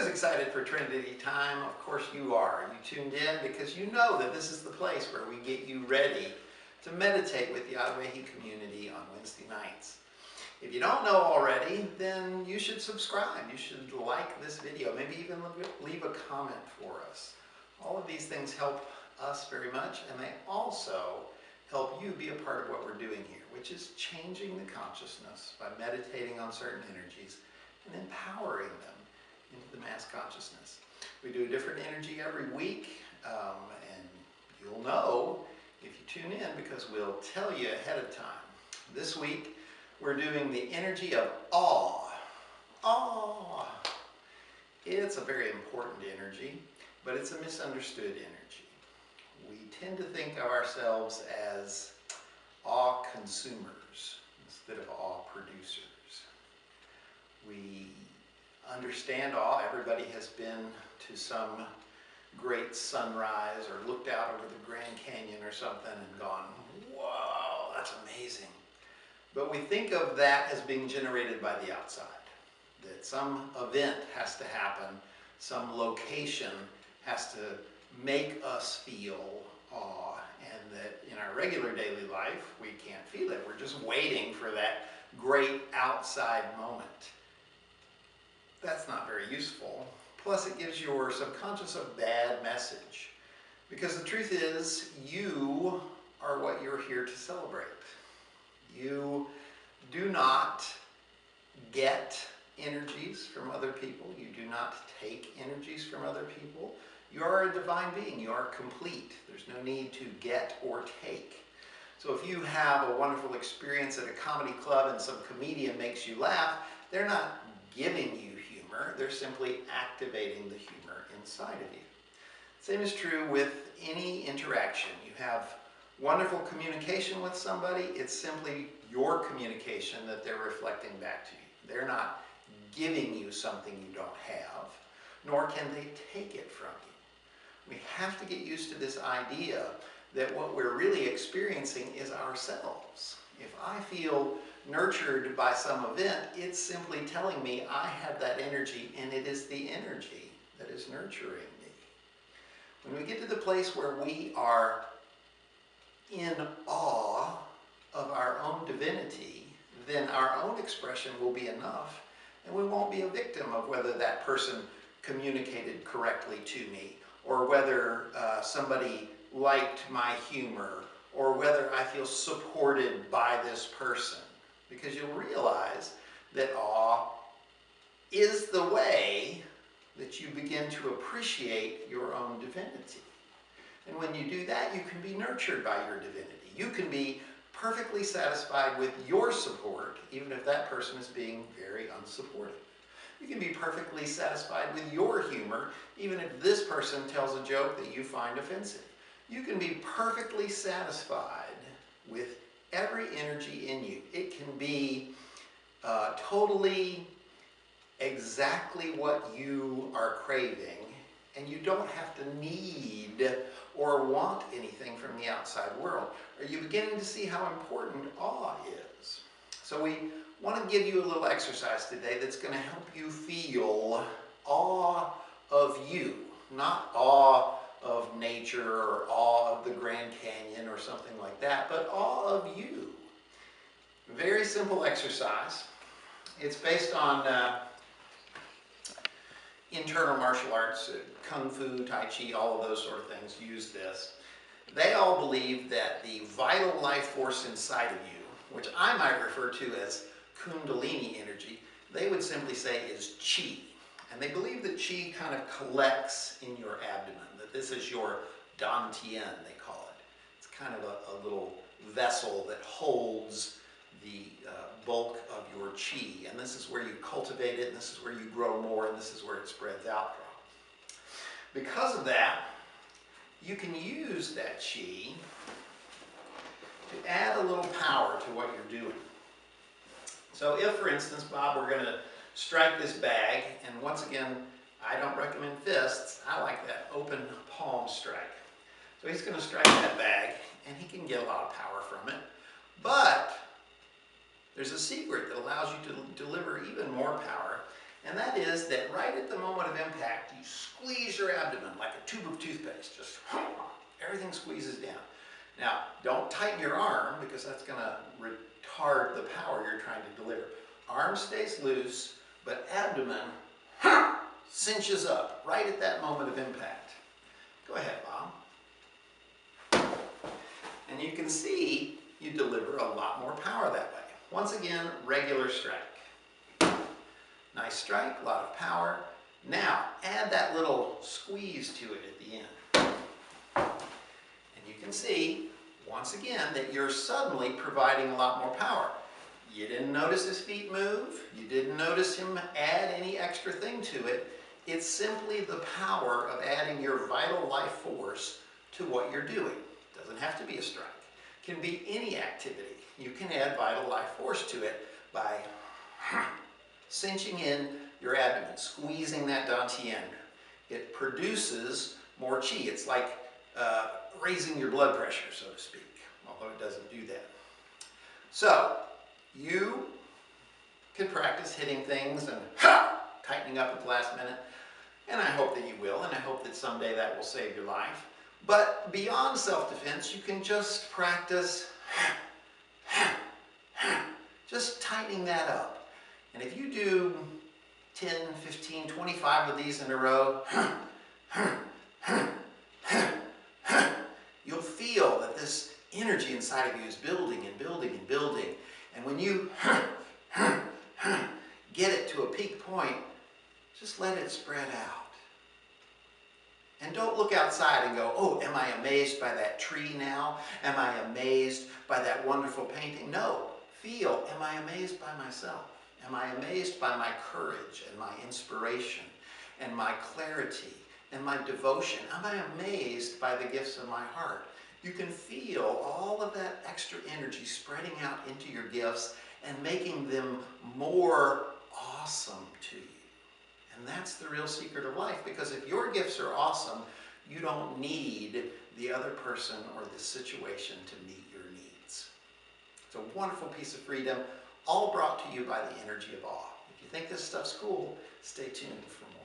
excited for Trinity Time. Of course you are. You tuned in because you know that this is the place where we get you ready to meditate with the Adawehi Community on Wednesday nights. If you don't know already, then you should subscribe. You should like this video. Maybe even leave a comment for us. All of these things help us very much, and they also help you be a part of what we're doing here, which is changing the consciousness by meditating on certain energies and empowering them into the mass consciousness. We do a different energy every week, and you'll know if you tune in because we'll tell you ahead of time. This week, we're doing the energy of awe. Awe. It's a very important energy, but it's a misunderstood energy. We tend to think of ourselves as awe consumers instead of awe producers. We understand awe. Everybody has been to some great sunrise or looked out over the Grand Canyon or something and gone, whoa, that's amazing. But we think of that as being generated by the outside, that some event has to happen, some location has to make us feel awe, and that in our regular daily life, we can't feel it. We're just waiting for that great outside moment. That's not very useful. Plus, it gives your subconscious a bad message. Because the truth is, you are what you're here to celebrate. You do not get energies from other people. You do not take energies from other people. You are a divine being. You are complete. There's no need to get or take. So if you have a wonderful experience at a comedy club and some comedian makes you laugh, they're not giving you humor. They're simply activating the humor inside of you. Same is true with any interaction. You have wonderful communication with somebody. It's simply your communication that they're reflecting back to you. They're not giving you something you don't have, nor can they take it from you. We have to get used to this idea that what we're really experiencing is ourselves. If I feel nurtured by some event, it's simply telling me I have that energy, and it is the energy that is nurturing me. When we get to the place where we are in awe of our own divinity, then our own expression will be enough, and we won't be a victim of whether that person communicated correctly to me, or whether somebody liked my humor, or whether I feel supported by this person. Because you'll realize that awe is the way that you begin to appreciate your own divinity. And when you do that, you can be nurtured by your divinity. You can be perfectly satisfied with your support, even if that person is being very unsupportive. You can be perfectly satisfied with your humor, even if this person tells a joke that you find offensive. You can be perfectly satisfied with every energy in you. It can be totally exactly what you are craving, and you don't have to need or want anything from the outside world. Are you beginning to see how important awe is? So we want to give you a little exercise today that's going to help you feel awe of you, not awe of nature or awe of the Grand Canyon or something like that, but awe of you. Very simple exercise. It's based on internal martial arts, Kung Fu, Tai Chi, all of those sort of things use this. They all believe that the vital life force inside of you, which I might refer to as Kundalini energy, they would simply say is Qi. And they believe that Qi kind of collects in your abdomen, that this is your dantian, they call it. It's kind of a little vessel that holds the bulk of your Qi. And this is where you cultivate it, and this is where you grow more, and this is where it spreads out from. Because of that, you can use that Qi to add a little power to what you're doing. So if, for instance, Bob, we're going to strike this bag, and once again, I don't recommend fists. I like that open palm strike. So he's going to strike that bag, and he can get a lot of power from it. But there's a secret that allows you to deliver even more power, And that is that right at the moment of impact, you squeeze your abdomen like a tube of toothpaste. Just everything squeezes down. Now, don't tighten your arm because that's going to retard the power you're trying to deliver. Arm stays loose, but abdomen cinches up right at that moment of impact. Go ahead, Bob. And you can see you deliver a lot more power that way. Once again, regular strike. Nice strike, a lot of power. Now, add that little squeeze to it at the end. And you can see, once again, that you're suddenly providing a lot more power. You didn't notice his feet move. You didn't notice him add any extra thing to it. It's simply the power of adding your vital life force to what you're doing. It doesn't have to be a strike. It can be any activity. You can add vital life force to it by cinching in your abdomen, squeezing that dantian. It produces more chi. It's like raising your blood pressure, so to speak, although it doesn't do that. So, you can practice hitting things and tightening up at the last minute, and I hope that you will, and I hope that someday that will save your life. But beyond self-defense, you can just practice just tightening that up. And if you do 10, 15, 25 of these in a row, you'll feel that this energy inside of you is building and building and building. And when you get it to a peak point, just let it spread out. And don't look outside and go, oh, am I amazed by that tree now? Am I amazed by that wonderful painting? No. Feel, am I amazed by myself? Am I amazed by my courage and my inspiration and my clarity and my devotion? Am I amazed by the gifts of my heart? You can feel all of that extra energy spreading out into your gifts and making them more awesome to you. And that's the real secret of life, because if your gifts are awesome, you don't need the other person or the situation to meet your needs. It's a wonderful piece of freedom, all brought to you by the energy of awe. If you think this stuff's cool, stay tuned for more.